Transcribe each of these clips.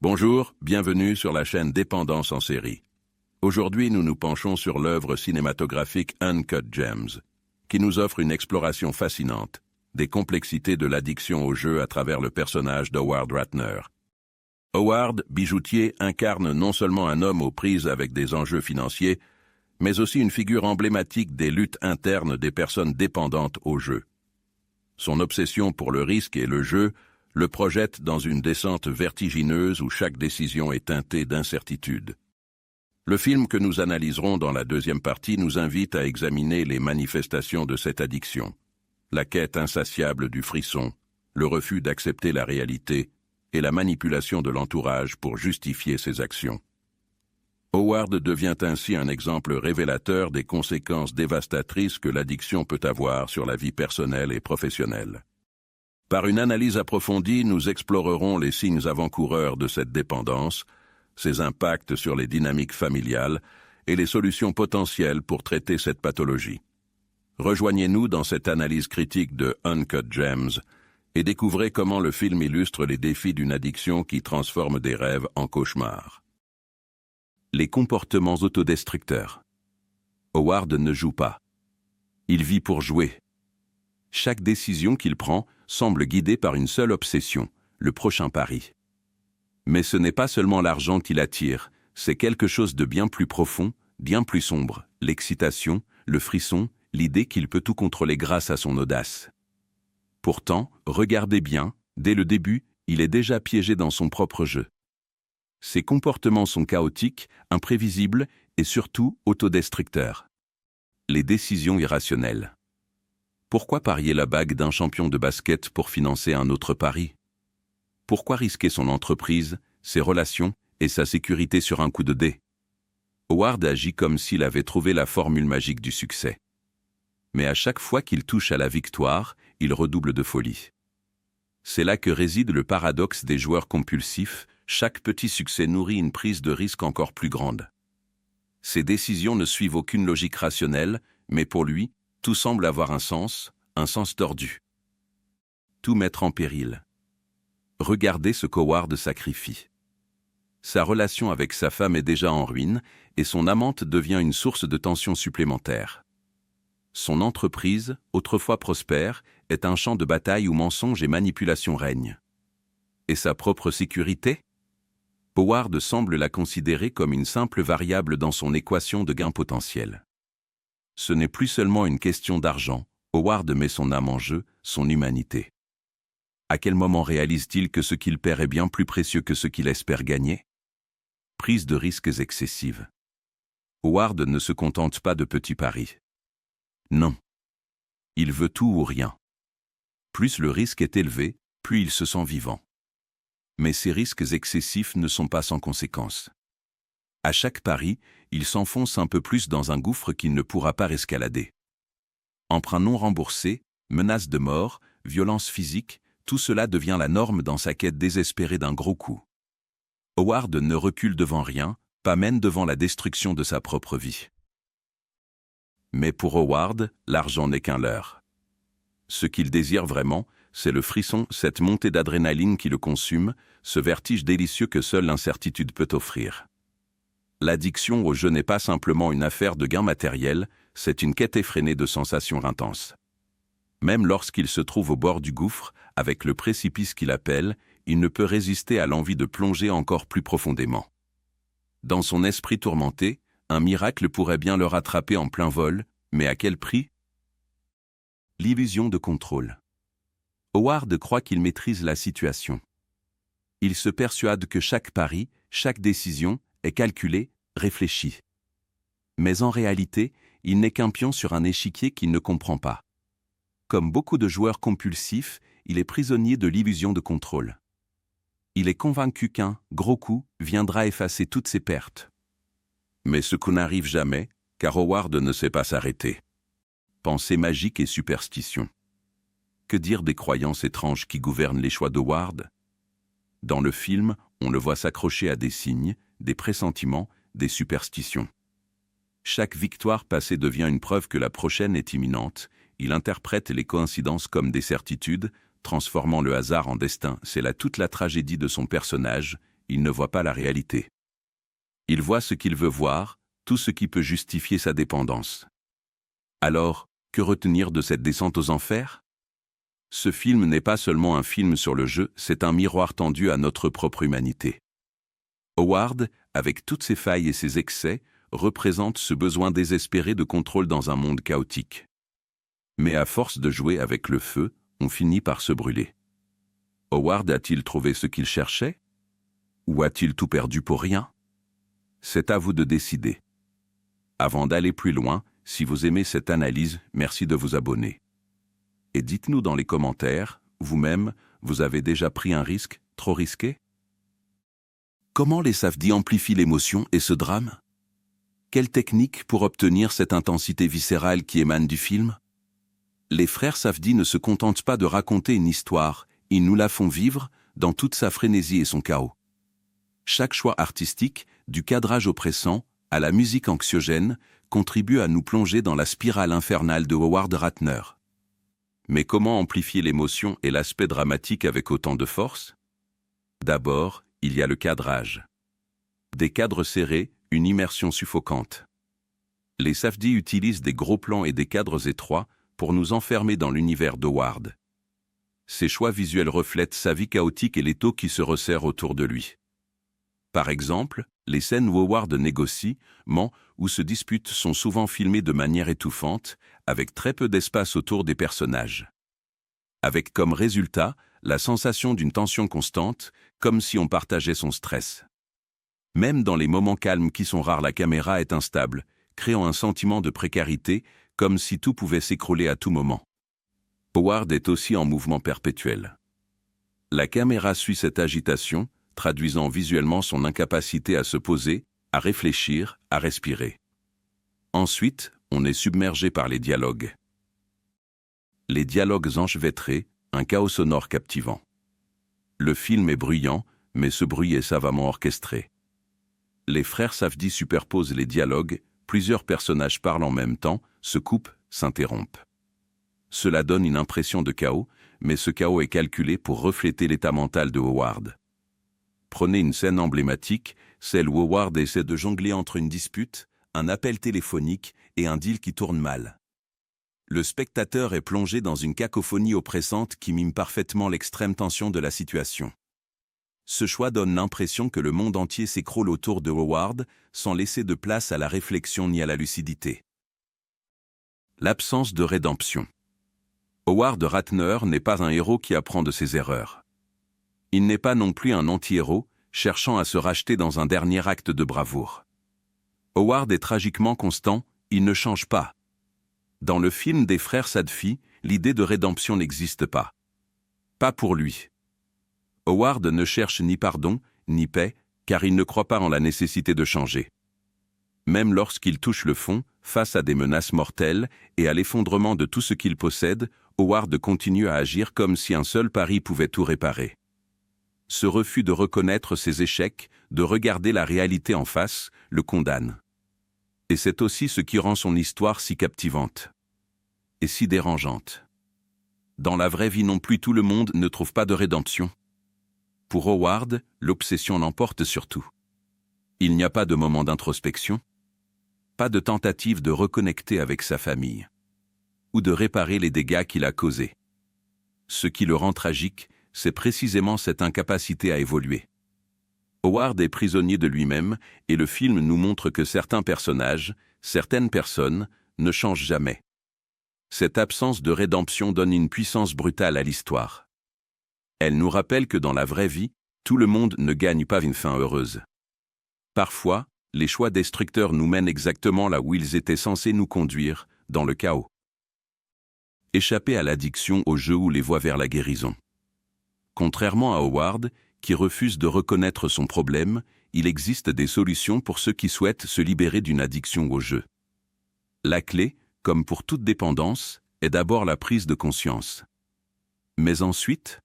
Bonjour, bienvenue sur la chaîne Dépendance en série. Aujourd'hui, nous nous penchons sur l'œuvre cinématographique Uncut Gems, qui nous offre une exploration fascinante des complexités de l'addiction au jeu à travers le personnage d'Howard Ratner. Howard, bijoutier, incarne non seulement un homme aux prises avec des enjeux financiers, mais aussi une figure emblématique des luttes internes des personnes dépendantes au jeu. Son obsession pour le risque et le jeu le projette dans une descente vertigineuse où chaque décision est teintée d'incertitude. Le film que nous analyserons dans la deuxième partie nous invite à examiner les manifestations de cette addiction, la quête insatiable du frisson, le refus d'accepter la réalité et la manipulation de l'entourage pour justifier ses actions. Howard devient ainsi un exemple révélateur des conséquences dévastatrices que l'addiction peut avoir sur la vie personnelle et professionnelle. Par une analyse approfondie, nous explorerons les signes avant-coureurs de cette dépendance, ses impacts sur les dynamiques familiales et les solutions potentielles pour traiter cette pathologie. Rejoignez-nous dans cette analyse critique de Uncut Gems et découvrez comment le film illustre les défis d'une addiction qui transforme des rêves en cauchemars. Les comportements autodestructeurs. Howard ne joue pas. Il vit pour jouer. Chaque décision qu'il prend semble guidée par une seule obsession, le prochain pari. Mais ce n'est pas seulement l'argent qui l'attire, c'est quelque chose de bien plus profond, bien plus sombre, l'excitation, le frisson, l'idée qu'il peut tout contrôler grâce à son audace. Pourtant, regardez bien, dès le début, il est déjà piégé dans son propre jeu. Ses comportements sont chaotiques, imprévisibles et surtout autodestructeurs. Les décisions irrationnelles. Pourquoi parier la bague d'un champion de basket pour financer un autre pari? Pourquoi risquer son entreprise, ses relations et sa sécurité sur un coup de dé? Howard agit comme s'il avait trouvé la formule magique du succès. Mais à chaque fois qu'il touche à la victoire, il redouble de folie. C'est là que réside le paradoxe des joueurs compulsifs, chaque petit succès nourrit une prise de risque encore plus grande. Ses décisions ne suivent aucune logique rationnelle, mais pour lui, tout semble avoir un sens tordu. Tout mettre en péril. Regardez ce qu'Howard sacrifie. Sa relation avec sa femme est déjà en ruine et son amante devient une source de tension supplémentaire. Son entreprise, autrefois prospère, est un champ de bataille où mensonges et manipulation règnent. Et sa propre sécurité? Howard semble la considérer comme une simple variable dans son équation de gain potentiel. Ce n'est plus seulement une question d'argent, Howard met son âme en jeu, son humanité. À quel moment réalise-t-il que ce qu'il perd est bien plus précieux que ce qu'il espère gagner? Prise de risques excessive. Howard ne se contente pas de petits paris. Non. Il veut tout ou rien. Plus le risque est élevé, plus il se sent vivant. Mais ces risques excessifs ne sont pas sans conséquences. À chaque pari, il s'enfonce un peu plus dans un gouffre qu'il ne pourra pas escalader. Emprunt non remboursé, menaces de mort, violence physique, tout cela devient la norme dans sa quête désespérée d'un gros coup. Howard ne recule devant rien, pas même devant la destruction de sa propre vie. Mais pour Howard, l'argent n'est qu'un leurre. Ce qu'il désire vraiment, c'est le frisson, cette montée d'adrénaline qui le consume, ce vertige délicieux que seule l'incertitude peut offrir. L'addiction au jeu n'est pas simplement une affaire de gain matériel, c'est une quête effrénée de sensations intenses. Même lorsqu'il se trouve au bord du gouffre, avec le précipice qu'il appelle, il ne peut résister à l'envie de plonger encore plus profondément. Dans son esprit tourmenté, un miracle pourrait bien le rattraper en plein vol, mais à quel prix? L'illusion de contrôle. Howard croit qu'il maîtrise la situation. Il se persuade que chaque pari, chaque décision, est calculé, réfléchi. Mais en réalité, il n'est qu'un pion sur un échiquier qu'il ne comprend pas. Comme beaucoup de joueurs compulsifs, il est prisonnier de l'illusion de contrôle. Il est convaincu qu'un gros coup viendra effacer toutes ses pertes. Mais ce coup n'arrive jamais, car Howard ne sait pas s'arrêter. Pensée magique et superstition. Que dire des croyances étranges qui gouvernent les choix d'Howard? Dans le film, on le voit s'accrocher à des signes, des pressentiments, des superstitions. Chaque victoire passée devient une preuve que la prochaine est imminente. Il interprète les coïncidences comme des certitudes, transformant le hasard en destin. C'est là toute la tragédie de son personnage. il ne voit pas la réalité. Il voit ce qu'il veut voir, tout ce qui peut justifier sa dépendance. Alors, que retenir de cette descente aux enfers? Ce film n'est pas seulement un film sur le jeu, c'est un miroir tendu à notre propre humanité. Howard, avec toutes ses failles et ses excès, représente ce besoin désespéré de contrôle dans un monde chaotique. Mais à force de jouer avec le feu, on finit par se brûler. Howard a-t-il trouvé ce qu'il cherchait? Ou a-t-il tout perdu pour rien? C'est à vous de décider. Avant d'aller plus loin, si vous aimez cette analyse, merci de vous abonner. Et dites-nous dans les commentaires, vous-même, vous avez déjà pris un risque trop risqué? Comment les Safdie amplifient l'émotion et ce drame? Quelle technique pour obtenir cette intensité viscérale qui émane du film? Les frères Safdie ne se contentent pas de raconter une histoire, ils nous la font vivre dans toute sa frénésie et son chaos. Chaque choix artistique, du cadrage oppressant à la musique anxiogène, contribue à nous plonger dans la spirale infernale de Howard Ratner. Mais comment amplifier l'émotion et l'aspect dramatique avec autant de force? D'abord, il y a le cadrage. Des cadres serrés, une immersion suffocante. Les Safdie utilisent des gros plans et des cadres étroits pour nous enfermer dans l'univers d'Howard. Ces choix visuels reflètent sa vie chaotique et l'étau qui se resserre autour de lui. Par exemple, les scènes où Howard négocie, ment ou se dispute sont souvent filmées de manière étouffante, avec très peu d'espace autour des personnages. Avec comme résultat, la sensation d'une tension constante, comme si on partageait son stress. Même dans les moments calmes qui sont rares, la caméra est instable, créant un sentiment de précarité, comme si tout pouvait s'écrouler à tout moment. Howard est aussi en mouvement perpétuel. La caméra suit cette agitation, traduisant visuellement son incapacité à se poser, à réfléchir, à respirer. Ensuite, on est submergé par les dialogues. Les dialogues enchevêtrés, un chaos sonore captivant. Le film est bruyant, mais ce bruit est savamment orchestré. Les frères Safdie superposent les dialogues, plusieurs personnages parlent en même temps, se coupent, s'interrompent. Cela donne une impression de chaos, mais ce chaos est calculé pour refléter l'état mental de Howard. Prenez une scène emblématique, celle où Howard essaie de jongler entre une dispute, un appel téléphonique et un deal qui tourne mal. Le spectateur est plongé dans une cacophonie oppressante qui mime parfaitement l'extrême tension de la situation. Ce choix donne l'impression que le monde entier s'écroule autour de Howard, sans laisser de place à la réflexion ni à la lucidité. L'absence de rédemption. Howard Ratner n'est pas un héros qui apprend de ses erreurs. Il n'est pas non plus un anti-héros, cherchant à se racheter dans un dernier acte de bravoure. Howard est tragiquement constant, il ne change pas. Dans le film des frères Safdie, l'idée de rédemption n'existe pas. Pas pour lui. Howard ne cherche ni pardon, ni paix, car il ne croit pas en la nécessité de changer. Même lorsqu'il touche le fond, face à des menaces mortelles et à l'effondrement de tout ce qu'il possède, Howard continue à agir comme si un seul pari pouvait tout réparer. Ce refus de reconnaître ses échecs, de regarder la réalité en face, le condamne. Et c'est aussi ce qui rend son histoire si captivante. Et si dérangeante. Dans la vraie vie non plus, tout le monde ne trouve pas de rédemption. Pour Howard, l'obsession l'emporte sur tout. Il n'y a pas de moment d'introspection, pas de tentative de reconnecter avec sa famille, ou de réparer les dégâts qu'il a causés. Ce qui le rend tragique, c'est précisément cette incapacité à évoluer. Howard est prisonnier de lui-même, et le film nous montre que certains personnages, certaines personnes, ne changent jamais. Cette absence de rédemption donne une puissance brutale à l'histoire. Elle nous rappelle que dans la vraie vie, tout le monde ne gagne pas une fin heureuse. Parfois, les choix destructeurs nous mènent exactement là où ils étaient censés nous conduire, dans le chaos. Échapper à l'addiction au jeu ou les voies vers la guérison. Contrairement à Howard, qui refuse de reconnaître son problème, il existe des solutions pour ceux qui souhaitent se libérer d'une addiction au jeu. La clé, comme pour toute dépendance, est d'abord la prise de conscience. Mais ensuite,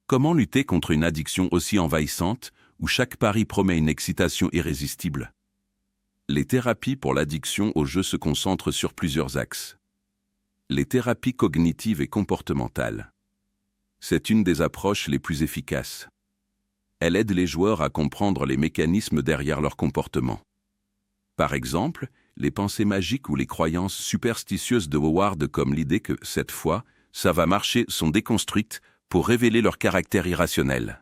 comment lutter contre une addiction aussi envahissante, où chaque pari promet une excitation irrésistible? Les thérapies pour l'addiction au jeu se concentrent sur plusieurs axes. Les thérapies cognitives et comportementales. C'est une des approches les plus efficaces. Elle aide les joueurs à comprendre les mécanismes derrière leur comportement. Par exemple, les pensées magiques ou les croyances superstitieuses de Howard comme l'idée que, cette fois, ça va marcher sont déconstruites pour révéler leur caractère irrationnel.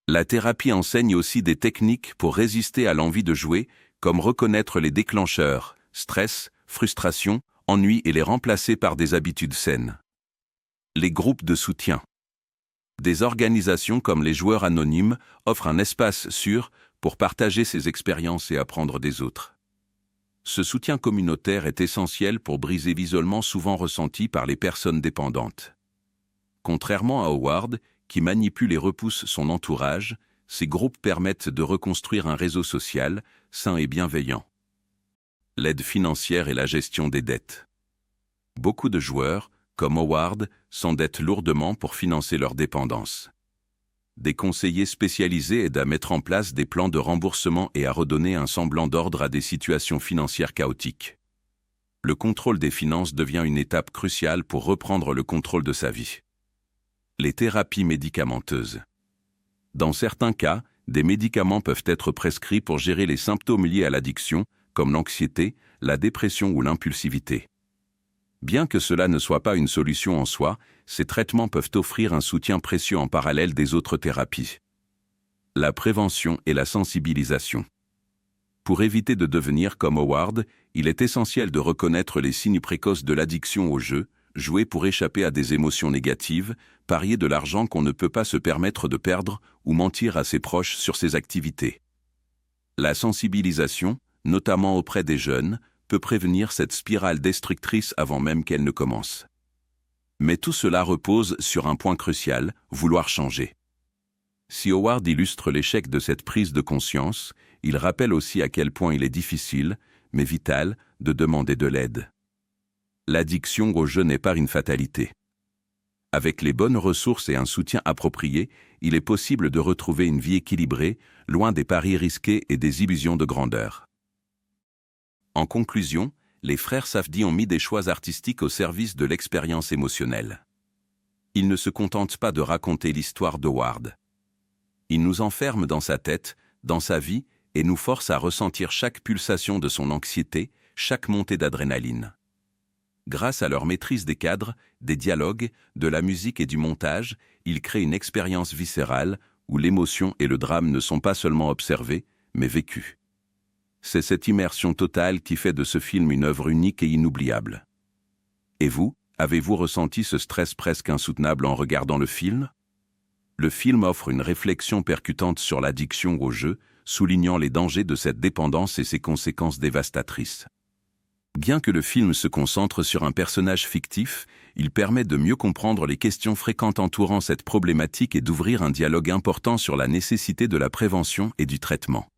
La thérapie enseigne aussi des techniques pour résister à l'envie de jouer, comme reconnaître les déclencheurs, stress, frustration, ennui et les remplacer par des habitudes saines. Les groupes de soutien. Des organisations comme les joueurs anonymes offrent un espace sûr pour partager ses expériences et apprendre des autres. Ce soutien communautaire est essentiel pour briser l'isolement souvent ressenti par les personnes dépendantes. Contrairement à Howard, qui manipule et repousse son entourage, ces groupes permettent de reconstruire un réseau social, sain et bienveillant. L'aide financière et la gestion des dettes. Beaucoup de joueurs, comme Howard, s'endettent lourdement pour financer leur dépendance. Des conseillers spécialisés aident à mettre en place des plans de remboursement et à redonner un semblant d'ordre à des situations financières chaotiques. Le contrôle des finances devient une étape cruciale pour reprendre le contrôle de sa vie. Les thérapies médicamenteuses. Dans certains cas, des médicaments peuvent être prescrits pour gérer les symptômes liés à l'addiction, comme l'anxiété, la dépression ou l'impulsivité. Bien que cela ne soit pas une solution en soi, ces traitements peuvent offrir un soutien précieux en parallèle des autres thérapies. La prévention et la sensibilisation. Pour éviter de devenir comme Howard, il est essentiel de reconnaître les signes précoces de l'addiction au jeu, jouer pour échapper à des émotions négatives, parier de l'argent qu'on ne peut pas se permettre de perdre ou mentir à ses proches sur ses activités. La sensibilisation, notamment auprès des jeunes, peut prévenir cette spirale destructrice avant même qu'elle ne commence. Mais tout cela repose sur un point crucial, vouloir changer. Si Howard illustre l'échec de cette prise de conscience, il rappelle aussi à quel point il est difficile, mais vital, de demander de l'aide. L'addiction au jeu n'est pas une fatalité. Avec les bonnes ressources et un soutien approprié, il est possible de retrouver une vie équilibrée, loin des paris risqués et des illusions de grandeur. En conclusion, les frères Safdie ont mis des choix artistiques au service de l'expérience émotionnelle. Ils ne se contentent pas de raconter l'histoire d'Howard. Ils nous enferment dans sa tête, dans sa vie, et nous forcent à ressentir chaque pulsation de son anxiété, chaque montée d'adrénaline. Grâce à leur maîtrise des cadres, des dialogues, de la musique et du montage, ils créent une expérience viscérale où l'émotion et le drame ne sont pas seulement observés, mais vécus. C'est cette immersion totale qui fait de ce film une œuvre unique et inoubliable. Et vous, avez-vous ressenti ce stress presque insoutenable en regardant le film ? Le film offre une réflexion percutante sur l'addiction au jeu, soulignant les dangers de cette dépendance et ses conséquences dévastatrices. Bien que le film se concentre sur un personnage fictif, il permet de mieux comprendre les questions fréquentes entourant cette problématique et d'ouvrir un dialogue important sur la nécessité de la prévention et du traitement.